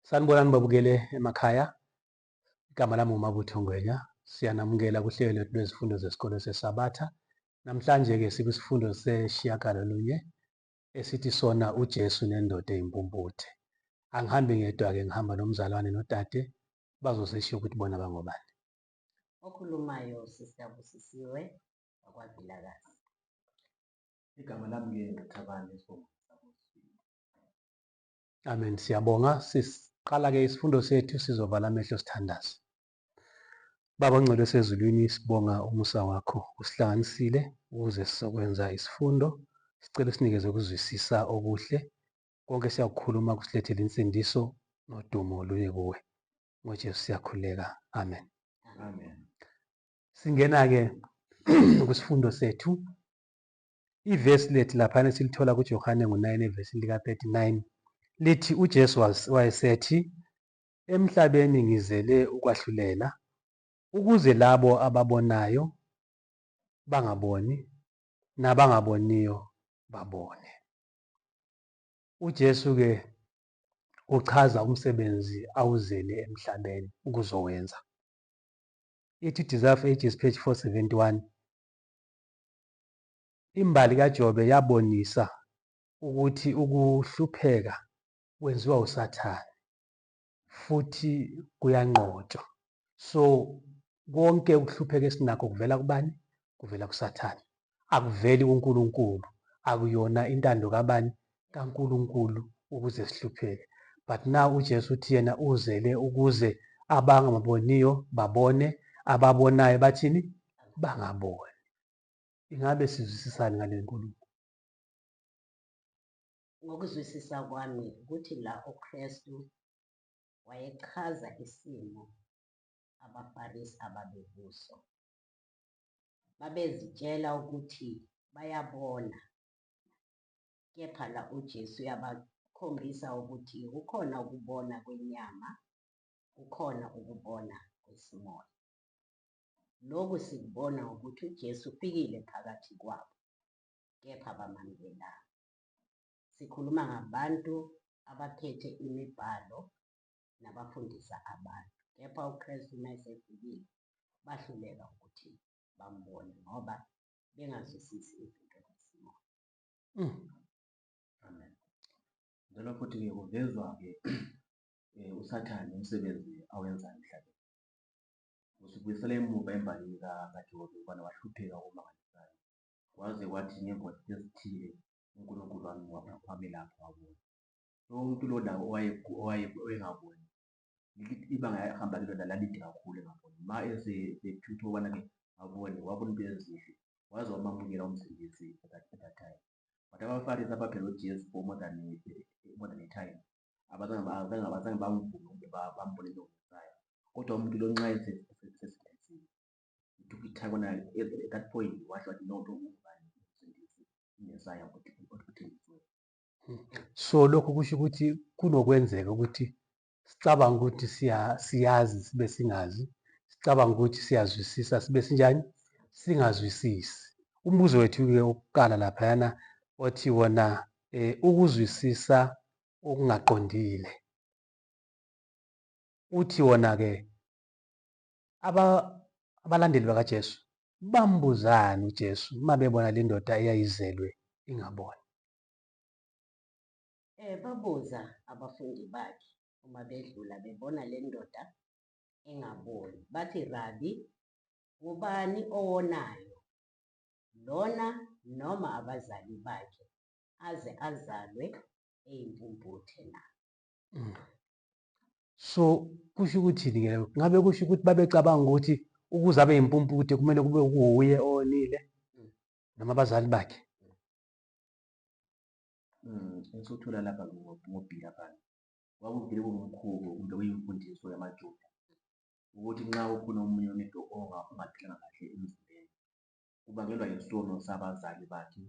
Sanibonani babukele emakhaya. Igama lami uMabutho Ngwenya. Siyanamukela kuhlelo lwethu lwezifundo zesikole seSabatha. Namhlanje-ke sikwisifundo sesishiyagalolunye esithi sona uJesu nendoda eyimpumputhe. Angihambi ngedwa-ke, ngihamba nomzalwane nodade bazosishiya ukuthi bona bangobani. Okhulumayo Sisiyabusisiwe wakwaVilakazi. Igama lami-ke nguThabani Sibonga. Amen. Siyabonga. Siqala-ke isifundo sethu, sizovala amehlo sithandaze. Baba ongcwele osezulwini, sibonga umusa wakho usihlanganisile ukuze sizokwenza isifundo. Sicela usinikeze ukuzwisisa okuhle. Konke siyakukhuluma kusilethele insindiso nodumo oluye kuwe. NgoJesu siyakhuleka. Amen. Amen. Singena-ke kwisifundo sethu. Ivesi lethu laphana silithola kuJohane 9 evesini lika-39 lithi uJesu wayesethi, emhlabeni ngizele ukwahlulela ukuze labo ababonayo bangaboni nabangaboniyo babone. UJesu-ke uchaza umsebenzi awuzele emhlabeni ukuzowenza. Ithi Desire of Ages page 471. Imbali kaJobe yabonisa ukuthi ukuhlupheka kwenziwa uSathane futhi kuyanqotshwa. So konke ukuhlupheka esinakho kuvela kubani? Kuvela kuSathane. Akuveli kuNkulunkulu. Akuyona intando kabani? KaNkulunkulu ukuze sihlupheke. But now uJesu uthi yena uzele ukuze abangaboniyo babone, ababonayo bathini? Bangaboni. Ingabe sizwisisani ngale nkulumo? Ngokuzwisisa kwami ukuthi la uKristu wayechaza isimo abaFarisi ababekuso. Babezitshela ukuthi bayabona, kepha la uJesu uyabakhombisa ukuthi kukhona ukubona kwenyama, kukhona ukubona kwesimoya. Lokhu sikubona ukuthi uJesu ufikile phakathi kwabo, kepha bamangalanga. Sikhuluma ngabantu abaphethe imibhalo nabafundisa abantu, kepha uKristu mayesefikile bahluleka ukuthi bambone ngoba bengazwisisi izinto zesimoya. Amen. Njalo futhi-ke kuvezwa-ke uSathane umsebenzi awenzayo emhlabeni. Usibuyisela emuva embalini kaJobe ukubana wahlupheka okumangalisayo. Kwaze kwathi ngemva ezithile uNkulunkulu wamelapha wabona. So umuntu lona owayengaboni, ibanga ahamba kulona lalide kakhulu engaboni. Ma esethutha ukubana-ke abone, wabona into ezihle, waze wamamukela umsindisi at that time. But abaFarisi abaphela uJesu for more than a time, abazange bamvume bambone loMessiah. Kodwa umuntu lo nxa esesindisiwe, it took time at that point washo wathi no, ungubani umsindisi, uMessiah othembisiwe. So lokhu kusho ukuthi kunokwenzeka ukuthi sicabanga ukuthi siyazi sibe singazi, sicabanga ukuthi siyazwisisa sibe sinjani, singazwisisi. Umbuzo wethu-ke wokuqala laphayana othi wona ukuzwisisa okungaqondile. Uthi wona-ke abalandeli bakaJesu bambuzani uJesu uma bebona le ndoda eyayizelwe ingaboni? Babuza abafundi bakhe uma bedlula bebona le ndoda engaboni. Bathi, Rabi, ubani owonayo, lona noma abazali bakhe, aze azalwe eyimpumputhe na? So kusho ukuthini-ke? Ngabe kusho ukuthi babecabanga ukuthi ukuze abe yimpumputhe kumele kube kuwuye owonile noma abazali bakhe? Esothola lapha ngobhila phansi. Kwakuvele kungumkhubo kumbe kuyimfundiso yamaJuda ukuthi nxa ukhona omunye onento ongaphilanga kahle emzimbeni, kubangelwa yisono sabazali bakhe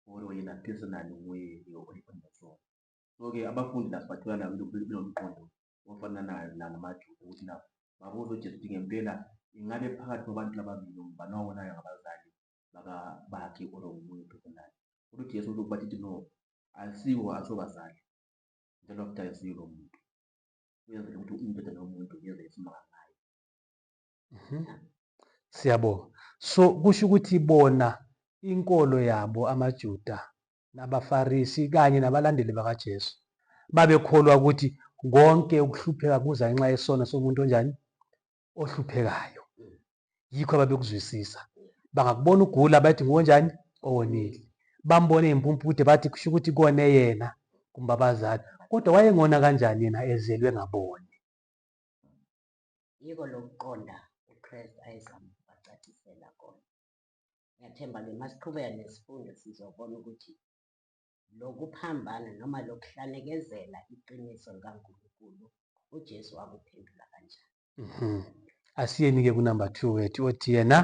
or yena personally nguye onesono. So-ke abafundi lasibathola belomqondo ofananayo namaJuda ukuthi na babuze uJesu ukuthi ngempela ingabe phakathi kwabantu ababili ngubani owabonayo ngabazali bakhe or nguye personally. Kodwa uJesu bathi no, asibo asobazali, njalo futhi ayisiyo lo muntu. uyenzele ukuthi indoda nomuntu yenze isimanga ngayo. Siyabonga. So kusho ukuthi bona inkolo yabo amaJuda nabaFarisi kanye nabalandeli bakaJesu babekholwa ukuthi konke ukuhlupheka kuza ngenxa yesono somuntu onjani ohluphekayo. Yikho ababekuzwisisa. Bangakubona ugula bathi ngonjani owonile. Bambone impumputhe bathi kusho ukuthi kone yena kumbe abazali. Kodwa wayengona kanjani yena ezelwe ngabone. Yiko lokuqonda uChrist ayezama ukubacacisela khona. Ngiyathemba-ke masiqhubeka nesifundo sizobona ukuthi lokuphambana noma lokuhlanekezela iqiniso likaNkulunkulu uJesu wakuphendula kanjani. Asiyeni-ke kunamba 2 wethu othi yena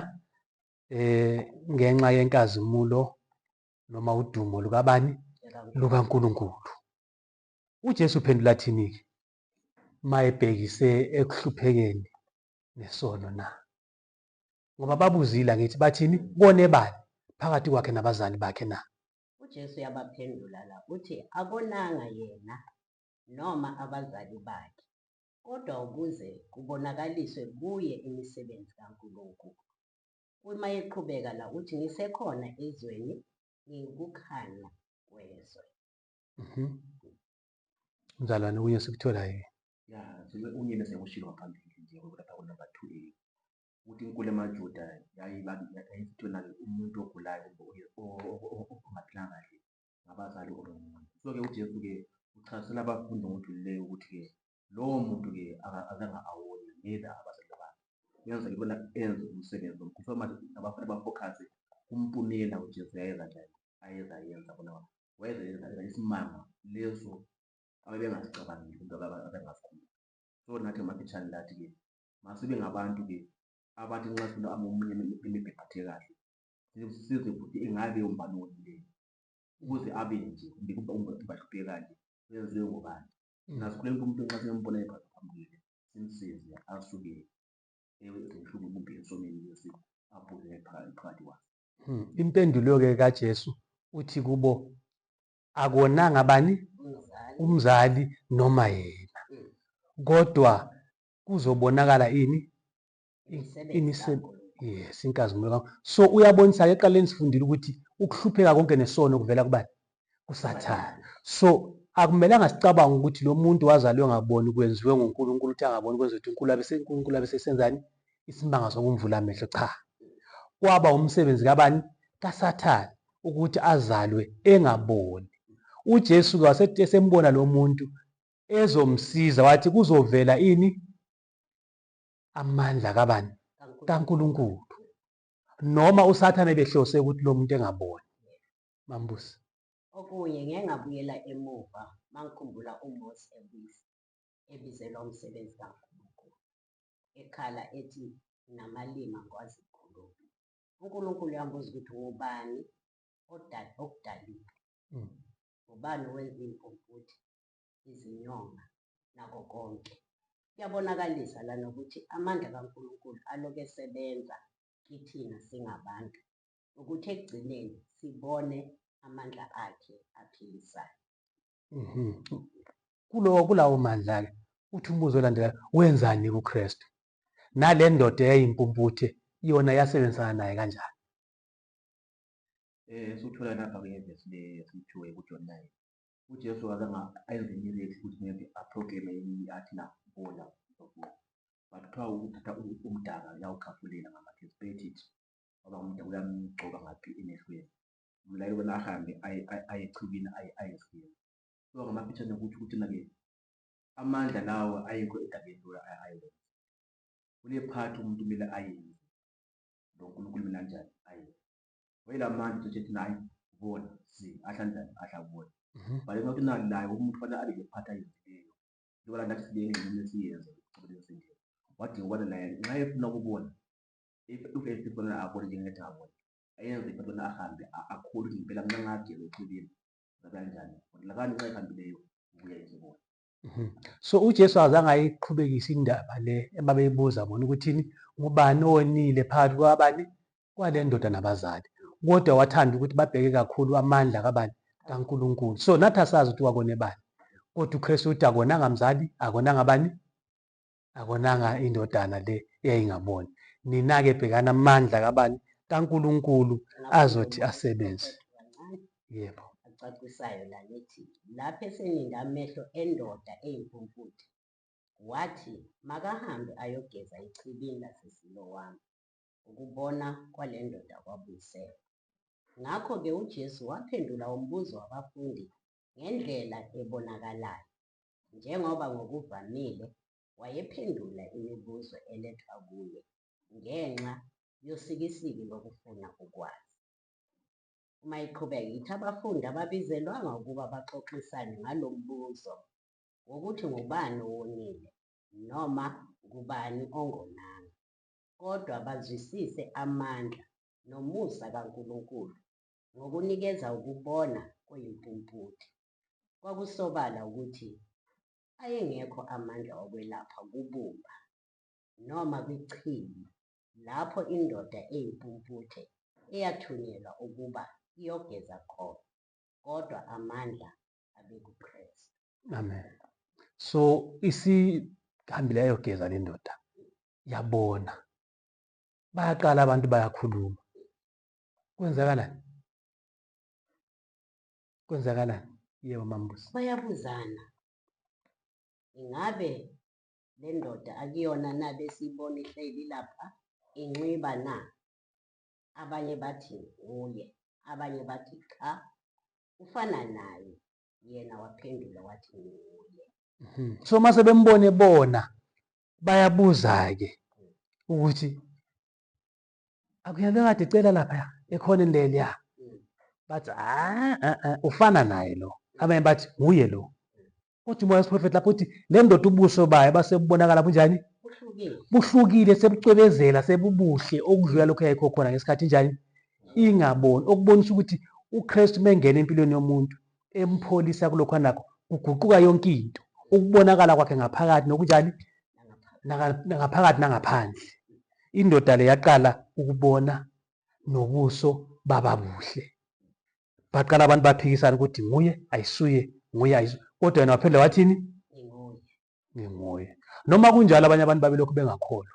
ngenxa yenkazimulo noma udumo lukabani lukaNkulunkulu. uJesu uphendula athini-ke mayebhekise ekuhluphekeni nesono na? Ngoba babuzile ngithi bathini kone bani phakathi kwakhe nabazali bakhe na? uJesu yabaphendula la uthi akonanga yena noma abazali bakhe, kodwa ukuze kubonakaliswe kuye imisebenzi kaNkulunkulu. Uma eqhubeka la uthi ngisekhona ezweni ngikukhanya kwezwe. Mzalwane kunye sikuthola-ke. Ya, unyeni sekushilo ngaphambili nje lapha kunamba 2 ukuthi inkulu yamaJuda yayithona umuntu ogulayo ongaphilanga kahle ngabazali omuntu. So-ke uJesu-ke uchasisela abafundi ngokujulileyo ukuthi-ke lowo muntu-ke azange awone neither abazali bakhe. Kuyenzeka ibona enze umsebenzi omkhulu. So manje abafundi bafokhase kumpunela uJesu ayezayenza bona wayezenza isimanga leso ababengazicabangeli into abengazikhuluma. So nathi amafitshane lathi-ke masibe ngabantu-ke abathi nxa sifuna omunye imibhekathe kahle size futhi ingabe umbani wonileyo ukuze abe nje kumbe bahlupheke kanje wenziwe ngobani. Nasikhulela umuntu nxa siyambona ephakathi phambili simsize asuke ezinhlungu kumbe esonweni lesi abhekene phakathi kwakhe. Impendulo-ke kaJesu uthi kubo akonanga bani umzali noma yena, kodwa kuzobonakala ini yes inkazimulo. So uyabonisa-ke ekuqaleni sifundile ukuthi ukuhlupheka konke nesono kuvela kubani? kuSathane. So akumelanga sicabange ukuthi lo muntu wazalwe ngaboni kwenziwe nguNkulunkulu ukuthi angaboni kwenza ukuthi uNkulunkulu abesesenzani isimanga sokumvula amehlo. Cha, kwaba umsebenzi kabani? kaSathane ukuthi azalwe engaboni. uJesu wasethi esembona lo muntu ezomsiza wathi kuzovela ini? Amandla kabani? kaNkulunkulu. Noma uSathane behlose ukuthi lo muntu engaboni. Mambusi. Okunye ngeke ngabuyela emuva mangikhumbula uMose ebizelwa umsebenzi kaNkulunkulu. Ekhala ethi namalima ngikwazi ukukhuluma. uNkulunkulu yambuza ukuthi ngubani okudalile? Ubani owenza impumputhi, izinyonga nakho konke? Kuyabonakalisa lana ukuthi amandla kaNkulunkulu aloke esebenza kithina singabantu ukuthi ekugcineni sibone amandla akhe aphilisayo. Kulawo mandla-ke uthi umbuzo olandelayo wenzani kuKristu? Nale ndoda eyayimpumputhe yona yasebenzisana naye kanjani? Suthola lapha ngevesi le yesi-2 kuJohn 9. uJesu akazange ayenze immediately ukuthi maybe aproclaime athi na bona but kuthiwa ukuthatha umdaka yawukhafulela ngama-perspective ngoba umdaka uyamgcoba ngaphi emehlweni umlayeli ubona ahambe aye echibini ayesiya. So ngamafitshane ukuthi na-ke amandla lawo ayekho edakeni lo ayenza kule phathi umuntu kumele ayenze lo uNkulunkulu mina kanjani ayenze wayela manje uthi nayi bona si ahlanjani ahlabona bale ngathi nayo umuntu fanele abe lephatha yenzileyo njengoba nathi sibengene siyenze ukuthi wadinga ubona naye nxa efuna ukubona ifuna abone njengathi abona ayenze ifuna ahambe akhulu impela nxa ngageza echibini kanjani lakani nxa ehambileyo ubuya ezibona. So uJesu azange ayiqhubekise indaba le ebabeyibuza bona ukuthini ngubani onile phakathi kwabani kwale ndoda nabazali, kodwa wathanda ukuthi babheke kakhulu amandla kabani kaNkulunkulu. So nathi asazi ukuthi wakone bani kodwa uKristu uthi akonanga mzali, akonanga bani, akonanga indodana le eyayingaboni. Nina-ke bhekana amandla kabani, kaNkulunkulu azothi asebenze. Yebo. Acacisayo la lithi lapho eseninda amehlo endoda eyimpumputhe wathi makahambe ayogeza ichibini laseSilowami, ukubona kwale ndoda kwabuyisela. Ngakho-ke uJesu waphendula umbuzo wabafundi ngendlela ebonakalayo, njengoba ngokuvamile wayephendula imibuzo elethwa kuye ngenxa yosikisiki lokufuna ukwazi. Uma iqhubeka ithi abafundi ababizelwanga ukuba baxoxisane ngalo mbuzo wokuthi ngubani owonile noma ngubani ongonanga, kodwa bazwisise amandla nomusa kaNkulunkulu ngokunikeza ukubona kweyimpumputhe. Kwakusobala ukuthi ayengekho amandla okwelapha kubumba noma kwichibi lapho indoda eyimpumputhe eyathunyelwa ukuba iyogeza khona, kodwa amandla abekuKristu. Amen. So isihambile yayogeza le ndoda, yabona, bayaqala abantu bayakhuluma. Kwenzakalani? Kwenzakalani? Yebo mambusi. Bayabuzana, ingabe le ndoda akuyona na besiyibona ihleli lapha inxiba na? Abanye bathi nguye, abanye bathi cha, ufana naye. Yena waphendula wathi nguye. So mase bembone bona bayabuza-ke ukuthi akuyake kade ecela lapha ekhona leliya. Bathi ufana naye lo. Abanye bathi nguye lo. Kodwa umoya wesiprofethi lapho uthi le ndoda ubuso bayo base bubonakala bunjani? Buhlukile, sebucwebezela, sebubuhle okudlula lokho yayikho khona ngesikhathi njani? Ingaboni. Okubonisa ukuthi uKristu mengena empilweni yomuntu empholisa kulokho anakho, kuguquka yonke into. Ukubonakala kwakhe ngaphakathi nokunjani? Ngaphakathi nangaphandle. Indoda le yaqala ukubona nobuso bababuhle. Baqala abantu baphikisana ukuthi nguye, ayisuye, nguye, ayisuye. Kodwa yena waphendula wathini? Nginguye. Noma kunjalo abanye abantu babelokhu bengakholwa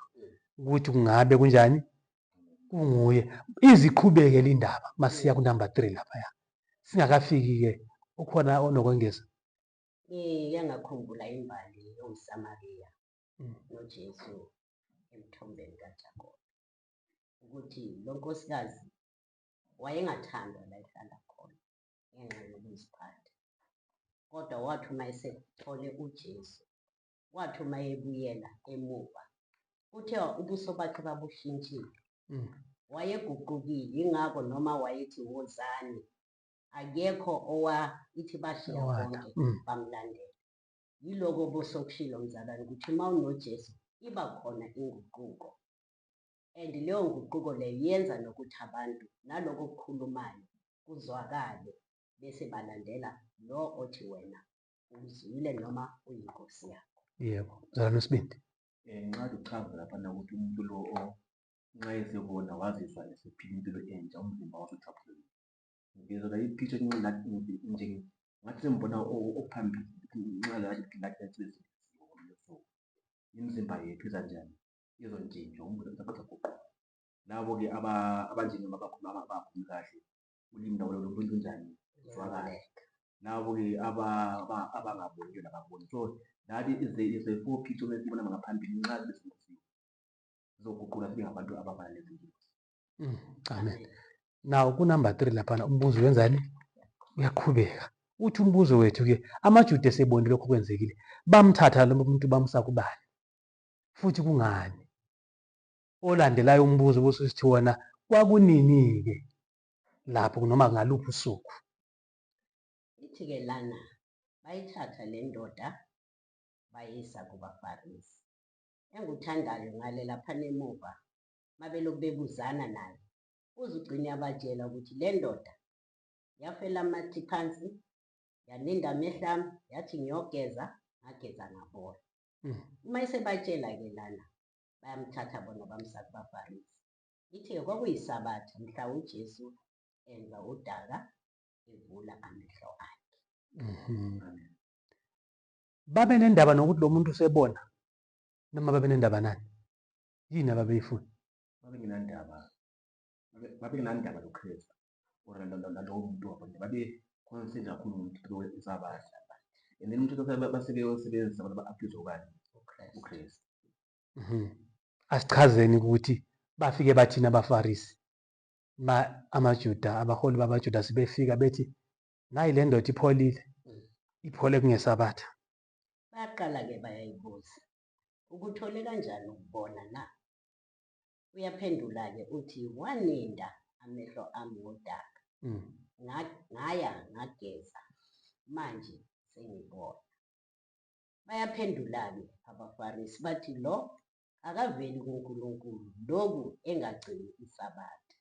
ukuthi kungabe kunjani? Kunguye. Iziqhubeke lindaba masiya kunamba 3 laphaya. Singakafiki-ke ukhona onokwengeza. Ngakhumbula imbali yomSamariya noJesu emthombeni kaJakobe, ukuthi lo nkosikazi wayengathandwa la ehlala khona ngenxa yokuziphatha, kodwa wathi uma esethole uJesu, wathi uma ebuyela emuva uthe ubuso bakhe babushintshile, wayeguqukile. Ingakho noma wayethi wozani, akekho ithi bashiya konke bamlandela. Yiloko bosokushilo mzalwane ukuthi uma unoJesu iba khona inguquko, and leyo nguquko leyo yenza nokuthi abantu naloko okukhulumayo kuzwakale bese balandela lo othi wena uzwile noma uyinkosi yakho. Yebo, mzalwane Sibindi. Ngiqala ukuchaza laphana ukuthi umuntu lo nxa esebona wazizwa esephila impilo entsha, umzimba wakhe uthaphuzelile. Ngizwa la iphitsha nje ngathi sembona ophambili nxa lathi imizimba yethu izanjani, izontshintshwa umzimba. Labo-ke abanjengama abakhulu kahle ulimi labo lunjani zwakala. Labo-ke abangaboni nababoni. So nathi is-4 picture esibona ngaphambili nxa besingisiwe sizoguqula sibe ngabantu abafana nezingilosi. Amen. Now kunamba 3 laphana umbuzo wenzani? Uyaqhubeka. Uthi umbuzo wethu-ke amaJuda esebonile lokho kwenzekile, bamthatha lo muntu bamsa kubani? Futhi kungani? Olandelayo umbuzo bese sithi wona kwakunini-ke lapho noma ngaluphi usuku? Ithi-ke lana bayithatha le ndoda bayisa kubaFarisi. Enguthandayo ngale laphana emuva mabelokhu bebuzana naye, uzugcine abatshela ukuthi le ndoda yafela amathi phansi, yaninda amehlo ami, yathi ngiyogeza, ngageza ngabona. Uma esebatshela-ke lana bayamthatha bona bamsa kubaFarisi. Ithi-ke kwakuyiSabatha mhla uJesu enza udaka evula amehlo akhe. babe nendaba nokuthi lo muntu usebona noma babe nendaba nani? Yini ababeyifuna? babenginandaba noKristu or nalowo muntu wabona babe-concerned kakhulu ngomthetho wesabatha, and then umthetho basebewusebenzisa bona ba-abuse ubani? uKristu. Asichazeni ukuthi bafike bathina abaFarisi amaJuda, abaholi bamaJuda sebefika bethi nayi le ndoda ipholile, iphole kungesabatha. Bayaqala-ke bayayibuza ukuthole kanjani ukubona na? Uyaphendula-ke uthi waninda amehlo ami ngodaka, ngaya ngageza, manje sengibona. Bayaphendula-ke abaFarisi bathi lo akaveli kuNkulunkulu, lokhu engagcini isabatha.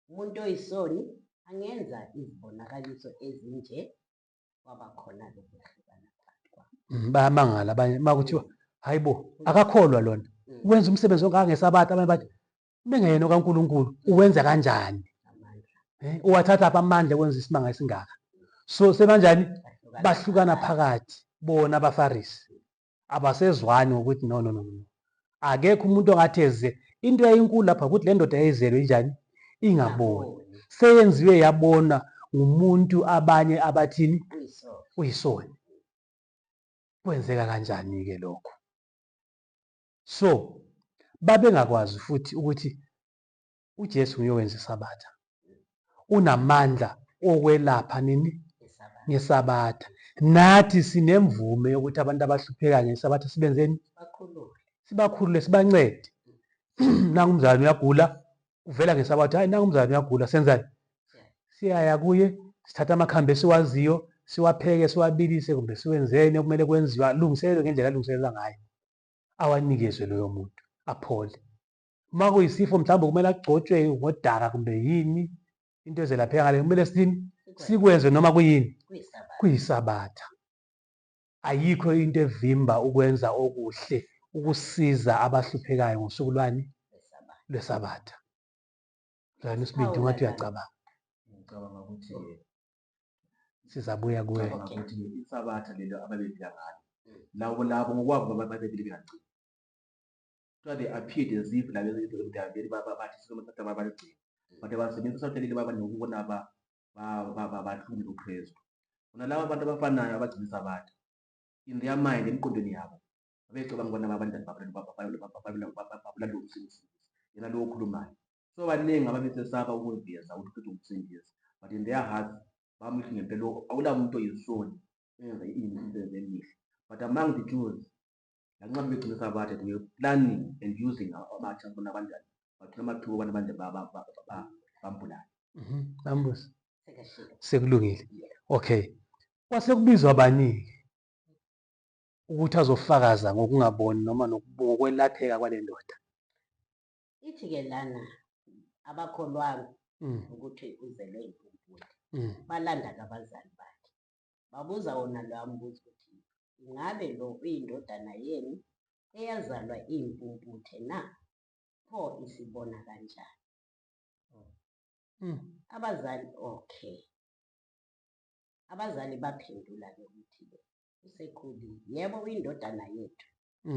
Umuntu oyisoni angenza izibonakaliso ezinje, kwabakhona-ke ukwehlukana phakathi kwabo. Bayamangala abanye makuthiwa hayi bo akakholwa lona ukwenza umsebenzi ongangesabatha. Abanye bathi bengeyena okaNkulunkulu uwenza kanjani? Uwathatha apha amandla ukwenza isimanga esingaka. So sebanjani? Bahlukana phakathi bona abaFarisi, abasezwani ngokuthi no. Akekho umuntu ongathi eze into eyinkulu lapha ukuthi le ndoda yayizelwe injani? Ingaboni. Seyenziwe yabona ngumuntu abanye abathini? Uyisoni. Kwenzeka kanjani-ke lokho? So babengakwazi futhi ukuthi uJesu uyowenza isabatha, unamandla okwelapha nini? Ngesabatha. Nathi sinemvume yokuthi abantu abahlupheka ngesabatha sibenzeni? Sibakhulule, sibancede. Nangu umzalwane uyagula, uvela ngesabatha, hayi nangu umzalwane uyagula, senzani? Siyaya kuye, sithatha amakhambi esiwaziyo, siwapheke, siwabilise, kumbe siwenzeni okumele kwenziwe, alungiselelwe ngendlela alungiselelwa ngayo, awanikezwe loyo muntu aphole. Uma kuyisifo mhlawumbe kumele agcotshwe ngodaka kumbe yini, into ezelapheka ngale, kumele sithini? Sikwenze noma kuyini? Kuyisabatha. Ayikho into evimba ukwenza okuhle, ukusiza abahluphekayo ngosuku lwani? Lwesabatha. Mzalwane uSibindi, ungathi uyacabanga? Ngicabanga ukuthi sizabuya kuwe. ukuthi isabatha lelo ababephila ngalo labo ngokwabo babebili bengagcini. So they appeared as if bathi sizomathatha babaligcina, but basebenzisa isabatha leli baba nokubona bahlulile uKristu. Nalabo abantu abafanayo abagcina isabatha, in their mind, emqondweni yabo babecabanga bona abanjani babulala umsindisi yena lo okhulumayo. So baningi ababesesaba ukuziveza ukuthi uKristu umsindisi, but in their hearts bamuhle ngempela awula muntu oyisoni enza into emihle. But among the Jews, lanxa begcina isabatha, they were planning and using abatsha bona abanjani bathula amathuba abantu abanje bambulala. Ambusi sekulungile. Okay, kwase kubizwa abaningi ukuthi azofakaza ngokungaboni noma ngokwelapheka kwale ndoda. Ithi-ke lana abakholwayo ukuthi uzelwe impumputhe, balanda kabazali bakhe, babuza wona lowo mbuzo ukuthi ingabe lo uyindodana yenu eyazalwa iyimpumputhe na? Pho isibona kanjani? Abazali, okay, abazali baphendula-ke ukuthi-ke usekhulile, yebo uyindodana yethu,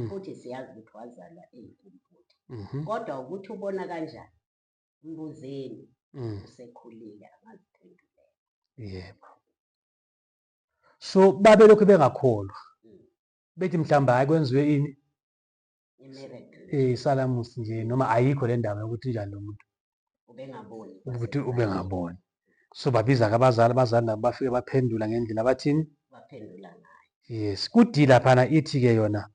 futhi siyazi ukuthi wazalwa eyimpumputhe, kodwa ukuthi ubona kanjani, mbuzeni, usekhulile angaziphendulela. Yebo. So babelokhu bengakholwa, bethi mhlawumbe hayi kwenziwe ini? Isalamusi nje, noma ayikho le ndaba yokuthi njani lo muntu ukuthi ubengaboni. So babiza-ke abazali nabo bafike baphendula ngendlela bathini? Baphendula ngayo. Yes, kudi laphana ithi-ke yona.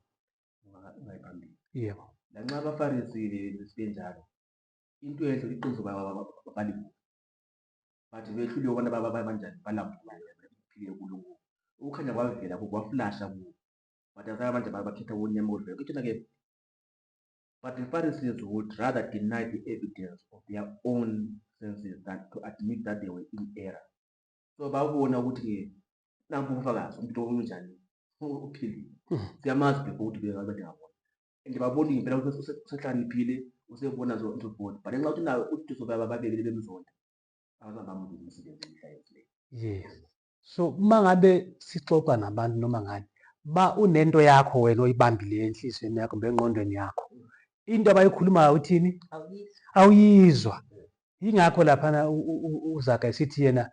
Yebo. Lanxa abaFarisi sibenjalo, into enhle iqiniso balibuka, but behlule ubona banjani balambula phile uNkulunkulu. Ukukhanya kwavela kwaflasha kubo, but asaya manje bakhetha unyama odlule. Kutshona-ke, but the Pharisees would rather deny the evidence of their own senses than to admit that they were in error. So babona ukuthi nampu ubufakazi umuntu onjani uphilile, siyamazi before ukuthi bengabona, and babona impela ukuthi usehlaniphile, usebona zonke ukuthi, but ngenxa ukuthi nayo uDuso babebili bemzonda abazabamukela umsebenzi emhlabeni. Yes. So mangabe sixoxa nabantu noma ngani, unento yakho wena oyibambileyo enhliziyweni yakho kumbe engqondweni yakho, into abayikhulumayo uthini? Awuyizwa. Yingakho laphana uZaga esithi yena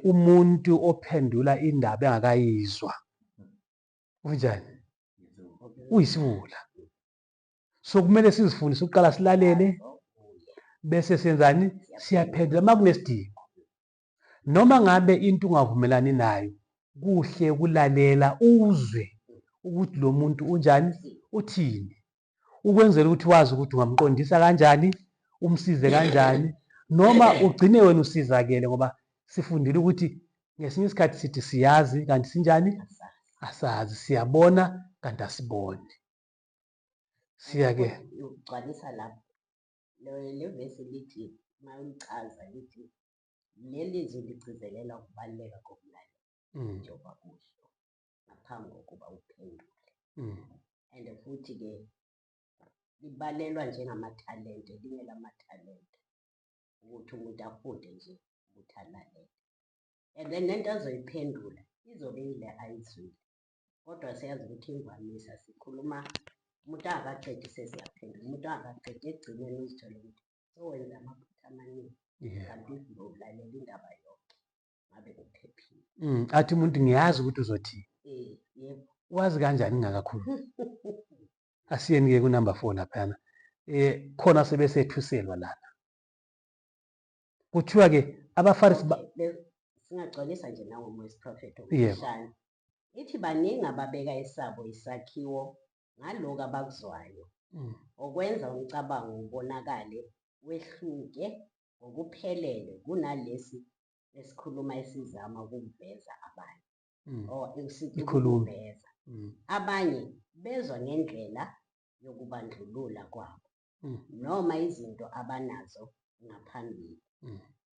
umuntu ophendula indaba engakayizwa unjani? Uyisiwula. So kumele sizifundise ukuqala silalele bese senzani? Siyaphendula uma kunesidingo. Noma ngabe into ungavumelani nayo, kuhle ukulalela uzwe ukuthi lo muntu unjani, uthini, ukwenzela ukuthi wazi ukuthi ungamqondisa kanjani, umsize kanjani, noma ugcine wena usizakele, ngoba sifundile ukuthi ngesinye isikhathi sithi siyazi kanti sinjani, asazi, siyabona kanti asiboni. Siyake ugcwalisa lapho le vesi lithi mayulichaza lithi leli zwi ligcizelela ukubaluleka kokulalela njengoba kusho ngaphambi kokuba uphendule. And futhi-ke libalelwa njengamathalente, elinye lamathalente ukuthi umuntu afunde nje ukuthi alalele. And then lento azoyiphendula izobe ile ayizwile, kodwa siyazi ukuthi imvamisa sikhuluma umuntu angakaqedi sesiyaphendula, umuntu angakaqedi ekugcineni uzithole ukuthi sowenza amaphutha amaningi. Kanti if ulalela indaba yonke ngabe uphephile. Athi umuntu ngiyazi ukuthi uzothini. Yebo. Wazi kanjani ngakakhulu? Asiyeni-ke kunumber 4 laphana. Khona sebesethuselwa lana. Kuthiwa-ke abaFarisi singagcwalisa nje nangomoya wesiprofethi okushana. Ithi baningi ababeka esabo isakhiwo ngalokho abakuzwayo, okwenza umcabango ubonakale wehluke ngokuphelele kunalesi esikhuluma esizama ukuveza abanye. Ukuveza. Abanye bezwa ngendlela yokubandlulula kwabo noma izinto abanazo ngaphambili.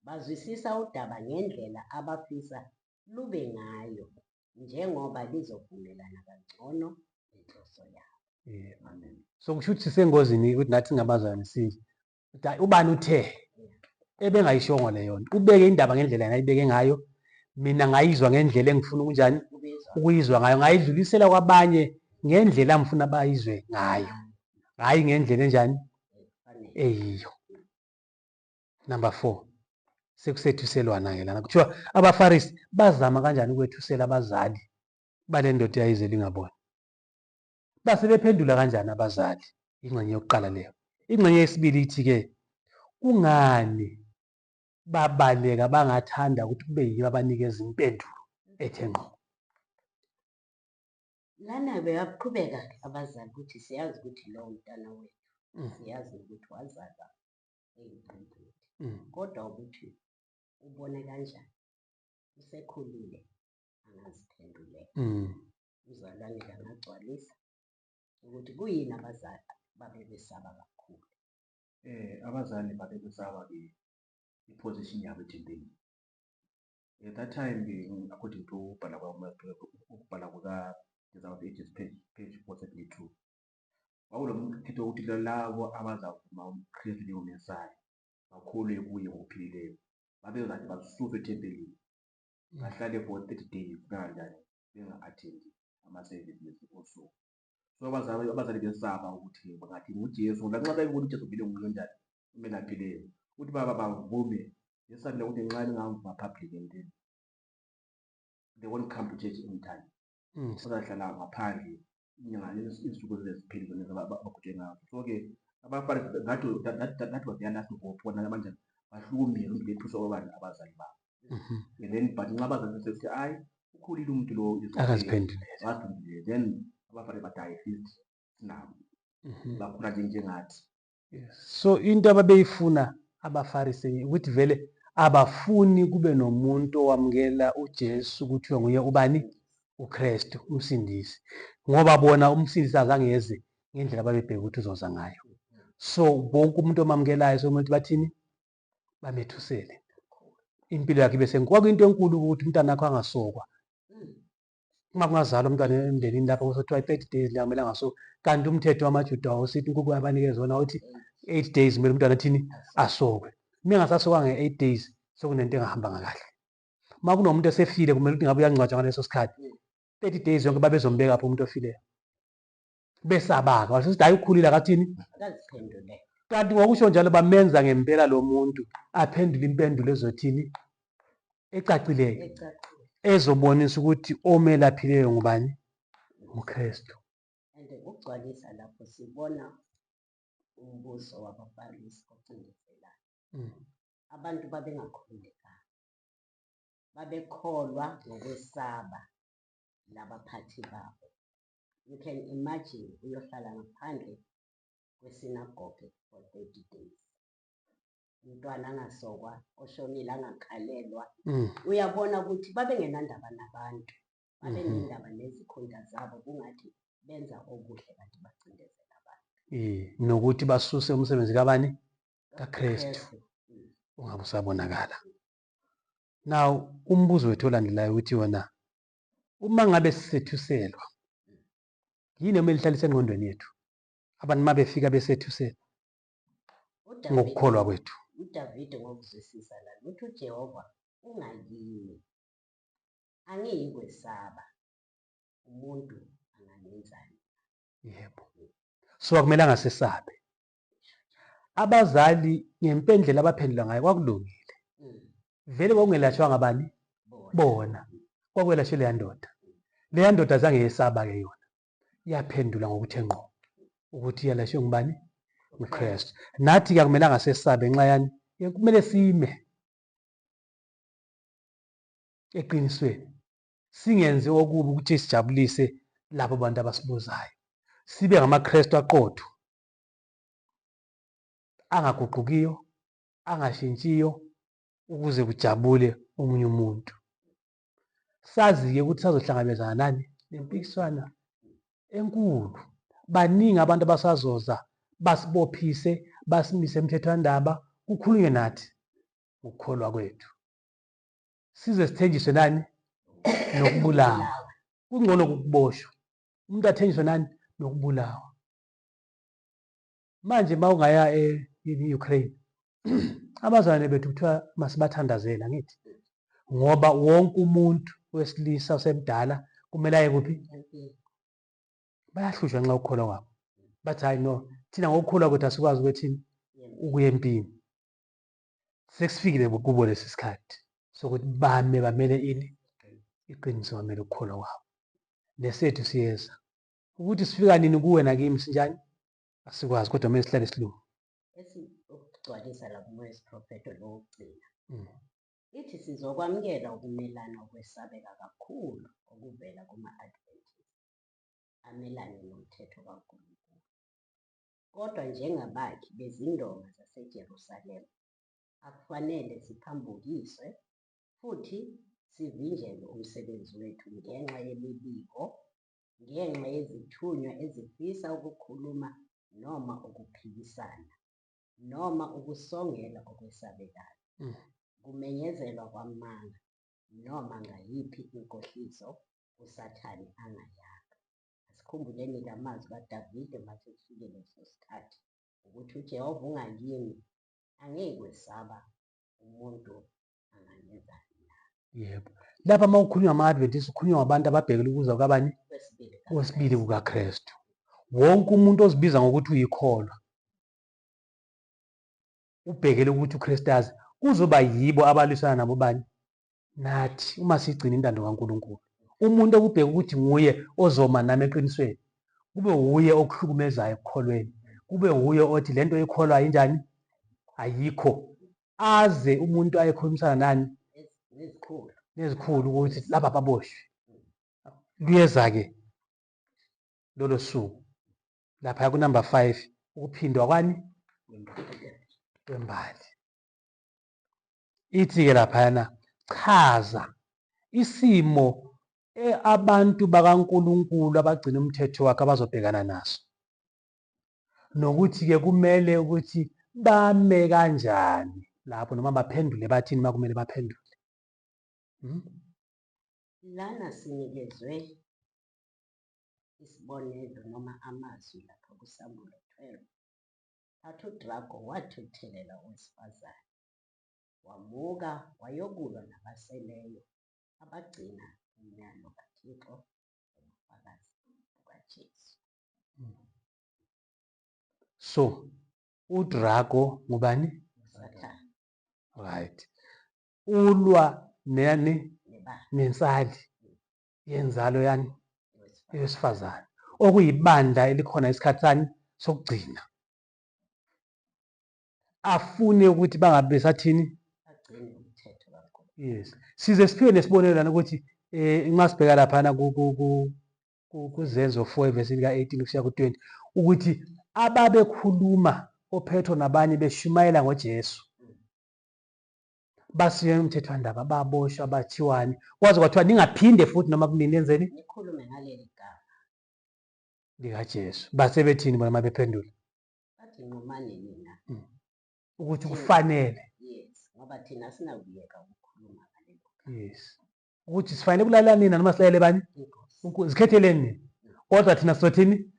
Bazwisisa udaba ngendlela abafisa lube ngayo njengoba lizovumelana kangcono nenhloso yabo. So kusho ukuthi sisengozini ukuthi nathi ngabazalwane sithi ubani uthe ebengayishongo leyo nto, ubeke indaba ngendlela yena ayibeke ngayo, mina ngayizwa ngendlela engifuna ukunjani, ukuyizwa ngayo, ngayidlulisela kwabanye ngendlela ngifuna bayizwe ngayo, hayi ngendlela enjani, eyiyo. Number 4, sekusethuselwana-ke lana. Kuthiwa abaFarisi bazama kanjani ukwethusela abazali bale ndoda eyayizele ingaboni. Base bephendula kanjani abazali? Ingxenye yokuqala leyo. Ingxenye yesibili ithi-ke kungani babaleka bangathanda ukuthi kube yibo abanikeza impendulo ethe ngqo. Lana beyaqhubeka abazali ukuthi siyazi ukuthi lowo mntana wethu, siyazi ukuthi wazalwa eyimpunzi, kodwa ukuthi ubone kanjani, usekhulile angaziphendulela. Uzalwane angagcwalisa ukuthi kuyini abazali babebesaba kakhulu. Abazali babebesaba-ke iposition yabo ethempelini. At that time, according to ukubhala kuka-Desire of Ages, page 472, kwakunomkhetho wokuthi labo abazavuma uKristu njengoMesaya bakholwe kuye ngokuphilileyo babezathi basuswe ethempelini bahlale for 30 days kanjani benga-athendi ama-services osuku. So abazali besaba ukuthi bangathi uJesu lanxa bebona uJesu vele ngumuntu onjani umelaphileyo ukuthi bavume besabela ukuthi nxa bengamva public enteni, they won't come to church anytime. Bazahlala ngaphandle inyanga izinsuku eziphezulu abagujwe ngazo. So-ke abaFarisi that was their last hope, bona manje bahlukumeze ukuthi bethuswa kwabani, abazali babo. And then but nxa abazali besithi hayi ukhulile umuntu lo akaziphendulele, then abaFarisi bathi hayi at least sinabo bakhula njengathi. So into ababeyifuna abaFarisi ukuthi vele abafuni kube nomuntu owamukela uJesu kuthiwa nguye ubani, uKristu umsindisi, ngoba bona umsindisi azange yeze ngendlela ababebheka ukuthi uzoza ngayo. So bonke umuntu omamukelayo sokuthi bathini, bamethusele impilo yakhe bese kwakuyinto enkulu ukuthi umntana wakho angasokwa. Uma kungazalwa umntwana emndenini lapho kusothiwa 30 days la kumele angasokwa, kanti umthetho wamaJuda wawusithi uNkulunkulu abanikeza wona uthi 8 days kumele umntwana athini, asokwe. Uma engasasokwa nge-8 days sokunento engahambanga kahle. Uma kunomuntu esefile kumele ukuthi ngabe uyangcwatshwa ngaleso sikhathi, 30 days yonke babezombeka phi umuntu ofileyo besabaka wasithi hayi ukhulile akathini akaziphendule kanti ngokusho njalo bamenza ngempela lo muntu aphendule impendulo ezothini ecacileyo ecacile ezobonisa ukuthi omelaphileyo ngubani uKristu and ukugcwalisa lapho sibona umbuso wababalisi ocindezelayo abantu babengakholekanga babekholwa ngokwesaba labaphathi babo. You can imagine uyohlala ngaphandle kwesinagoge for 30 days umntwana angasokwa oshonile angakhalelwa uyabona ukuthi babengenandaba nabantu babenendaba nezikhundla zabo kungathi benza okuhle kanti bacindezela abantu nokuthi basuse umsebenzi kabani kaKristu ungabe usabonakala. Now umbuzo wethu olandelayo uthi wona uma ngabe sisethuselwa yini emele ihlalise engqondweni yethu abantu mabefika besethuselwa ngokukholwa kwethu. uDavide ngokuzwisisa la uthi uJehova ungakimi angiyikwesaba umuntu angangenzani. Yebo, so akumelanga sesabe. Abazali ngempendlela abaphendula ngayo kwakulungile vele kwakungelatshwa ngabani bona kwakwelashwe leya ndoda zange yesaba-ke yona yaphendula ngokuthe ngqo ukuthi yalashwe ngubani uKristu. Nathi-ke akumelanga sesabe ngenxa yani kumele sime eqinisweni singenzi okubi ukuthi sijabulise labo bantu abasibuzayo sibe ngamaKristu aqotho angaguqukiyo angashintshiyo ukuze kujabule omunye umuntu. Sazi-ke ukuthi sazohlangabezana nani nempikiswana enkulu. Baningi abantu abasazoza basibophise basimise emthethwandaba kukhulunywe nathi ukukholwa kwethu size sithenjiswe nani nokubulawa. Kungcono ukuboshwa umuntu athenjiswe nani nokubulawa. Manje mawungaya e-Ukraine abazalwane bethu kuthiwa masibathandazela ngithi ngoba wonke umuntu wesilisa osemdala kumele aye kuphi bayahlushwa nxa ukukholwa kwabo bathi hayi no thina ngokukholwa kwethu asikwazi ukuthini ukuya empini. Sekufikile kubo lesi sikhathi sokuthi bamele ini iqiniso bamele ukukholwa kwabo nesethu siyeza ukuthi sifika nini kuwe nakimi sinjani asikwazi kodwa kumele sihlale silungu. Ukugcwalisa la kumoya wesiprofeto lokugcina ithi sizokwamukela ukumelana okwesabeka kakhulu okuvela kuma-Adventist amelane nomthetho kaNkulunkulu. Kodwa njengabakhi bezindonga zaseJerusalema akufanele siphambukiswe futhi sivinjelwe umsebenzi wethu ngenxa yemibiko, ngenxa yezithunywa ezifisa ukukhuluma noma ukuphikisana noma ukusongela okwesabekayo, kumenyezelwa kwamanga noma ngayiphi inkohliso uSathane angayakha. Asikhumbuleni amazwi kaDavide mase kufike leso sikhathi ukuthi uJehova ungakimi angiyikwesaba umuntu angangenzani na. Yebo, lapha uma ukhulunywa ngama-Adventist ukhulunywa ngabantu ababhekele ukuza kwabani kwesibili kukaKristu. Wonke umuntu ozibiza ngokuthi uyikholwa ubhekele ukuthi uKristu azi kuzoba yibo abalwisana nabo bani nathi uma sigcina intando kaNkulunkulu. Umuntu okubheka ukuthi nguye ozoma nami eqinisweni kube wuye okuhlukumezayo ekukholweni, kube wuye othi lento ekholwayo injani ayikho, aze umuntu ayekhulumisana nani nezikhulu ukuthi laba baboshwe. Luyeza-ke lolo suku lapha kunamba 5 ukuphindwa kwani kwembali. Ithi-ke laphayana chaza isimo abantu bakaNkulunkulu abagcina umthetho wakhe abazobhekana naso nokuthi-ke kumele ukuthi bame kanjani lapho noma baphendule bathini uma kumele baphendule. Lana sinikezwe isibonelo noma amazwi lapha kuSamuel 12 athi uDrago wathuthelela owesifazane wamuka wayokulwa nabaseleyo abagcina umyalo kaThixo bukaJesu. So uDrago ngubani? Usathane Right. Ulwa nani? nebandla Nensali yenzalo yani lowesifazane yesifazane okuyibandla elikhona isikhathani sokugcina, afune ukuthi bangabe besathini. agcine umthetho kaNkulunkulu. Yes, size siphiwe nesibonelo lana ukuthi nxa sibheka laphana kuZenzo 4 verse lika-18 kusiya ku-20 ukuthi ababekhuluma oPetro nabanye beshumayela ngoJesu basiwe umthethwandaba, baboshwa, bathiwani, kwaze kwathiwa ningaphinde futhi noma kunini enzeni Nikhulume ngaleli gama likaJesu. Base bethini bona uma bephendula bathi nqumani nina. ukuthi kufanele, Yes, ngoba thina sinakuyeka ukukhuluma ngalelo gama. yes, ukuthi sifanele kulalela nina noma silalele bani, Inkosi. zikhetheleni nina, kodwa thina sizothini,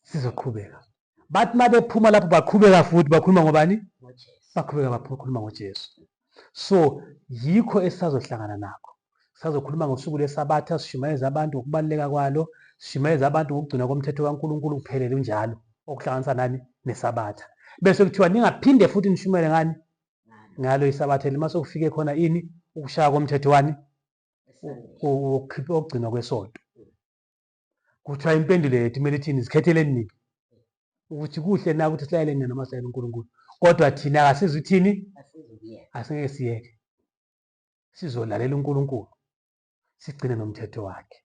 sizoqhubeka. Bathi uma bephuma lapho baqhubeka futhi bakhuluma ngobani, ngoJesu. baqhubeka bakhuluma ngoJesu. So yikho esisazohlangana nakho, sisazokhuluma ngosuku lesabatha, sishumayeza abantu ngokubaluleka kwalo, sishumayeza abantu ngokugcina komthetho kaNkulunkulu kuphelele njalo okuhlanganisa nani nesabatha, bese kuthiwa ningaphinde futhi nishumayele ngani ngalo isabatha lima sokufike khona ini ukushaya komthetho wani okugcinwa kwesonto. Kuthiwa impendulo yethu kumele ithini, zikhetheleni nini ukuthi kuhle na ukuthi silalele nina noma silalele uNkulunkulu, kodwa thina akasizithini, Asizokuyeka. asingeke siyeke, sizolalela uNkulunkulu sigcine nomthetho wakhe,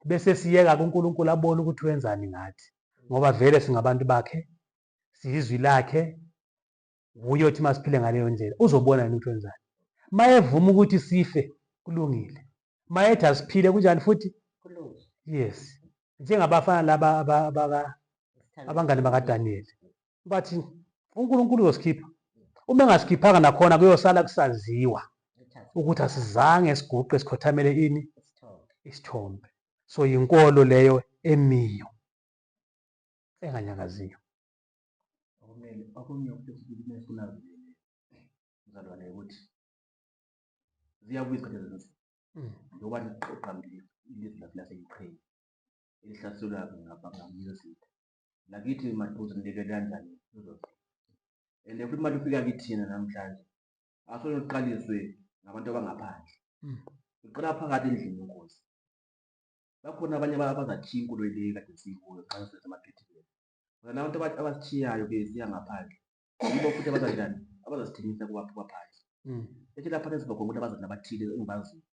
bese siyeka kuNkulunkulu abone ukuthi wenzani ngathi, ngoba vele singabantu bakhe, siyizwi lakhe, wuye othi masiphile ngaleyo ndlela uzobona yini ukuthi wenzani. Mayevuma ukuthi sife kulungile, mayethi asiphile kunjani futhi Kulungile. yes, njengabafana laba abangane bakaDaniyeli bathi uNkulunkulu uzosikhipha, uma engasikhiphanga nakhona kuyosala kusaziwa ukuthi asizange siguqe sikhothamele ini isithombe. So yinkolo leyo emiyo enganyakaziyo. Okunye okuthi esifuna mzalwane ukuthi ziyabuya isikhathi ezinzima njengoba liqaqambile ilizwe lase-Ukraine elihlaselwa ngamazitha. Lakithi maduze nileke kanjani uzofika. And futhi uma lifika kithina namhlanje asole liqaliswe ngabantu abangaphandle. Liqala phakathi endlini yenkosi. Bakhona abanye abazathiya inkolo le kade siyikuyo xa sisemaphethilweni. Nabantu abasithiyayo-ke siya ngaphandle. Yibo futhi abazanjani abazasithengisa kubaphandle. Ethi lapha esiba khona ukuthi abazali abathile engibaziyo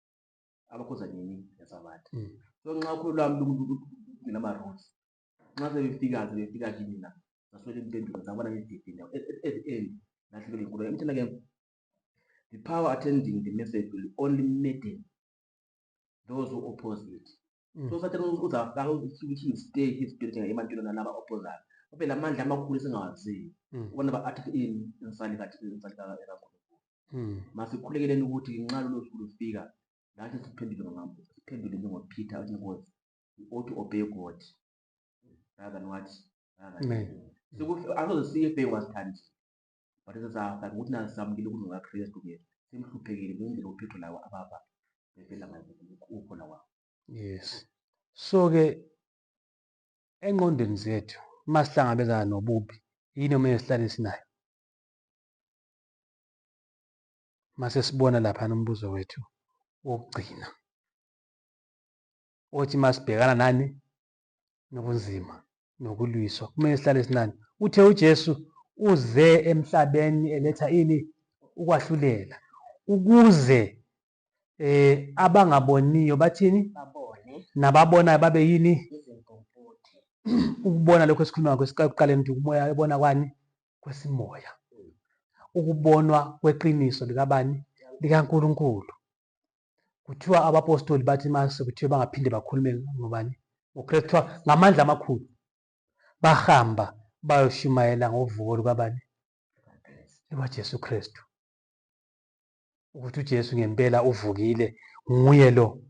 abakhoza nini nesabatha. So nxa ukhulu lwami lunama-rules, nxa sebefika kini la saswele impendulo zabona ngedidini at the end lahlekele inkulu. Emthina ke the power attending the message will only madden those who oppose it. So sathi uzafaka ukuthi stay ispirit emantwini nalaba opposayo. Ube lamandla amakhulu esingawaziyo. Ubona ba-attack insali kaNkulunkulu. Masikhulekele ukuthi nxa lolo suku lufika lathi siphendule njengoPeter inkosi. We ought to obey God rather than what? Asoze sife wasithandi. But sizafaka ukuthi nasamukile ukuthi ngaKristu-ke simhluphekile ngendlela uPetro lawo ababa bevela ukhona wabo. Yes. So-ke engqondweni zethu masihlangabezana nobubi yini okumele sihlale sinayo. Mase sibona lapha nombuzo wethu wokugcina othi masibhekana nani nobunzima nokulwiswa kumele sihlale sinani. Uthe uJesu uze emhlabeni eletha ini ukwahlulela ukuze abangaboniyo bathini Babone. nababonayo babe yini Izimpuputhe. ukubona lokho esikhuluma kwesikuqaleni ukuthi umoya ebona kwani kwesimoya, ukubonwa kweqiniso likabani likaNkulunkulu. Kuthiwa abapostoli bathi mase kuthiwa bangaphinde bakhulume ngobani ngoKristu, kuthiwa ngamandla amakhulu bahamba bayoshumayela ngovuko lukabani lukaJesu Kristu, ukuthi uJesu ngempela uvukile nguye lo.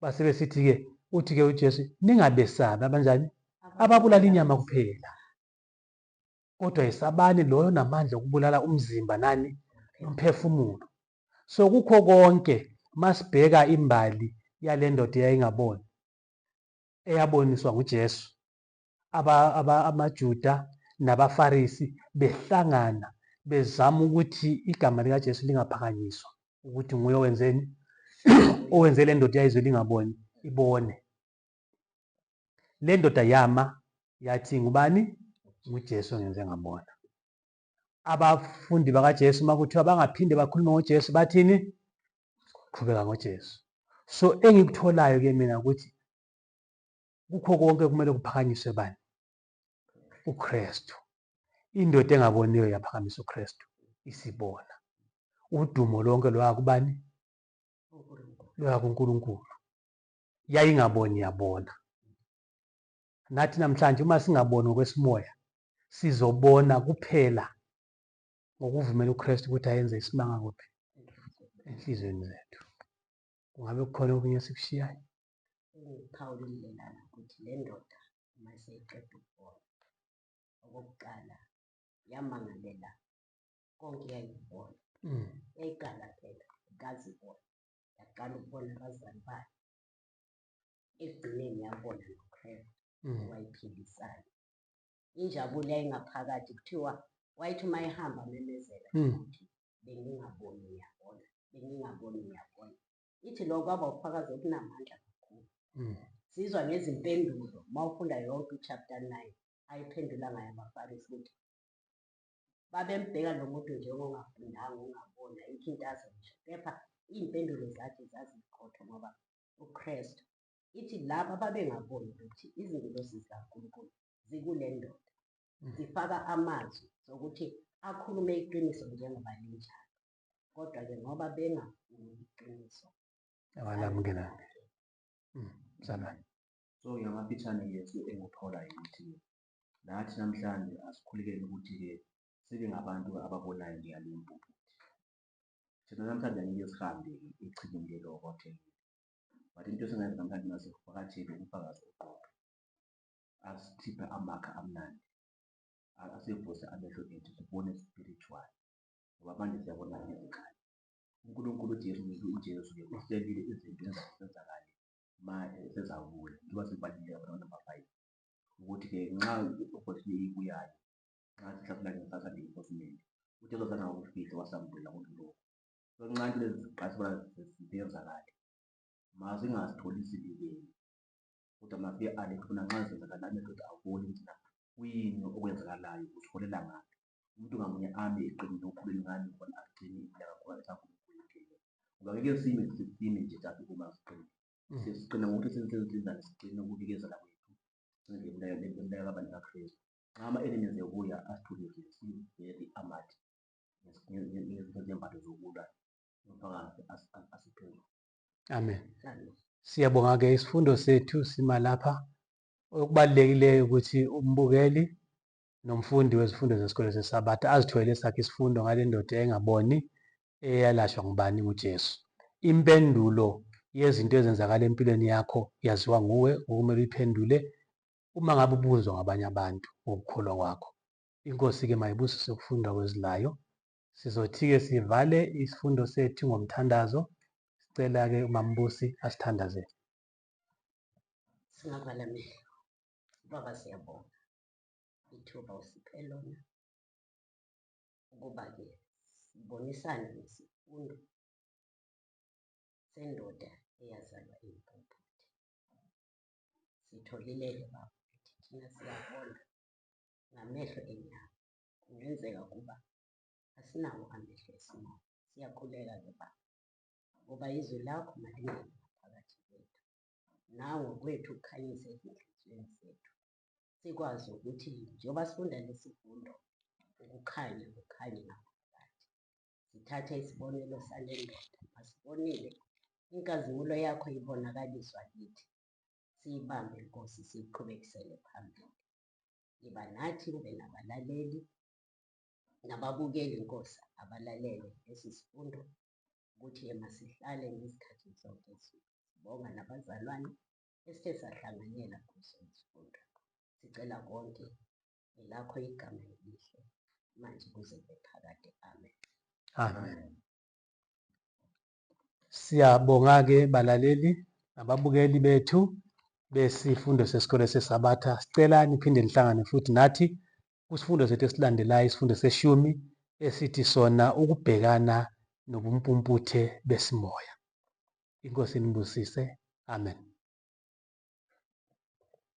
Base besithi-ke uthi-ke uJesu ningabesabi abanjani ababulala inyama kuphela, kodwa yesabani loyo namandla okubulala umzimba nani nomphefumulo. So kukho konke masibheka imbali yale ndoda eyayingaboni eyaboniswa nguJesu, amaJuda nabaFarisi behlangana bezama ukuthi igama likaJesu lingaphakanyiswa, ukuthi nguye owenzeni owenze le ndoda yayizwe lingaboni ibone. Le ndoda yama yathi ngubani? NguJesu ongenze ngabona. Abafundi bakaJesu uma kuthiwa bangaphinde bakhulume ngoJesu bathini? Qhubeka ngoJesu. So engikutholayo ke mina ukuthi kukho konke kumele kuphakanyiswe bani? uKristu. Indoda engaboniyo yaphakamisa uKristu isibona. Udumo lonke loya kubani? Loya kuNkulunkulu. Yayingaboni yabona. Nathi namhlanje uma singaboni ngokwesimoya sizobona kuphela ngokuvumela uKristu ukuthi ayenze isimanga kuphi? Enhlizweni zethu. Kungabe kukhona okunye sikushiyayo? Ngiphawulelana ukuthi le ndoda uma seyiqeda ukubona, okokuqala yamangalela konke yayikubona. Yayiqala phela ikazibona, yaqala ukubona abazali bayo, ekugcineni yabona noKristu owayiphilisayo. Injabulo yayingaphakathi kuthiwa wayithi uma ehamba amemezela ukuthi bengingaboni ngiyabona, bengingaboni ngiyabona. Ithi lokho kwaba ubufakazi obunamandla kakhulu. Sizwa ngezimpendulo uma ufunda yonke uchapter 9 ayiphendula ngayo abaFarisi ukuthi babembheka lo muntu njengongafundanga, ongabona, ayikho into azisho. Kepha iy'mpendulo zakhe zaziqotho ngoba uKristu, ithi laba ababengaboni ukuthi izingilosi zikaNkulunkulu zikule ndoda, zifaka amazwi zokuthi akhulume iqiniso njengoba linjalo. Kodwa-ke ngoba bengafuni iqiniso abalamukelanga. Mzalwane. So ngamafitshane Yesu enguthola ukuthi nathi namhlanje asikhulekele ukuthi-ke sibe ngabantu ababonayo ngiyale mpuphu. Thina namhlanje angeke sihambe echibini lelo-hotel. But into esingayenza namhlanje masivakatshele ubufakazi oqotho, asithiphe amakha amnandi, asivuse amehlo ethu sibone spiritual, ngoba manje siyabona ngezikhali. uNkulunkulu uJesu-ke uhlelile izinto ezenzakale ma sezabuya. Njengoba sibaluleka khona number 5 ukuthi-ke nxa i-opportunity ibuyayo, nxa sihlafuna ngesasa le-enforcement, uJesu azange akufihle wasambulela uNkulunkulu. So nxa into lezi ziqasibona ziyenzakale, mazingasitholi silibele, kodwa mafike alethuna nxa zenzakala amehlo ethu abone ukuthi kuyini okwenzakalayo, usiholela ngaphi. Umuntu ngamunye ame eqinile ukhuleni ngani khona agcine impilo kakhulu esakhulunkulu. Ngoba ngeke sime nje just ukuba siqine. Siqine ngokuthi senzani, siqine ukubikezela kwethu, ngemlayelo kabantu kaKristu. Nxa ama-enemies ebuya asithulile sivele amathi ngezembatho zokulwa nomphakathi asiphendule. Amen. Siyabonga-ke isifundo sethu sima lapha. Okubalulekileyo ukuthi umbukeli nomfundi wezifundo zesikole seSabatha azitholela esakhe isifundo ngale ndoda engaboni eyalashwa ngubani? nguJesu. Impendulo yezinto ezenzakala empilweni yakho yaziwa nguwe, okumele uyiphendule uma ngabe ubuzwa ngabanye abantu ngokukholwa kwakho. Inkosi-ke mayibusise ukufunda kwezilayo. Sizothi-ke sivale isifundo sethu ngomthandazo. Sicela-ke uMambusi asithandazele. Singavala amehlo. Baba, siyabonga ithuba usiphe lona ukuba-ke sibonisane ngesifundo sendoda eyazalwa impuphu. Sitholile-ke Baba ukuthi thina siyabona ngamehlo enyama. Kungenzeka kuba asinawo amehlo esimoya. Siyakhuleka-ke Baba ngoba izwi lakho malingene phakathi kwethu, nawe kwethu ukukhanyisa ezinhliziyweni zethu, sikwazi ukuthi njengoba sifunda lesifundo ukukhanya kukhanye ngaphakathi. Sithathe isibonelo sale ndoda, masibonile inkazimulo yakho ibonakaliswa kithi, siyibambe Nkosi, siyiqhubekisele phambili. Yiba nathi kube nabalaleli nababukeli Nkosi abalalele lesi sifundo, ukuthi masihlale ngezikhathi zonke sibonga nabazalwane esithe sahlanganyela kuso isifundo. Sicela konke elakho igama elihle manje kuze kube phakade. Amen. Amen. Siyabonga-ke balaleli nababukeli bethu. besifundo sesikole sesabatha. Sicela niphinde nihlangane futhi nathi kusifundo sethu esilandelayo, isifundo seshumi esithi sona ukubhekana nobumpumputhe besimoya. Inkosi inibusise. Amen.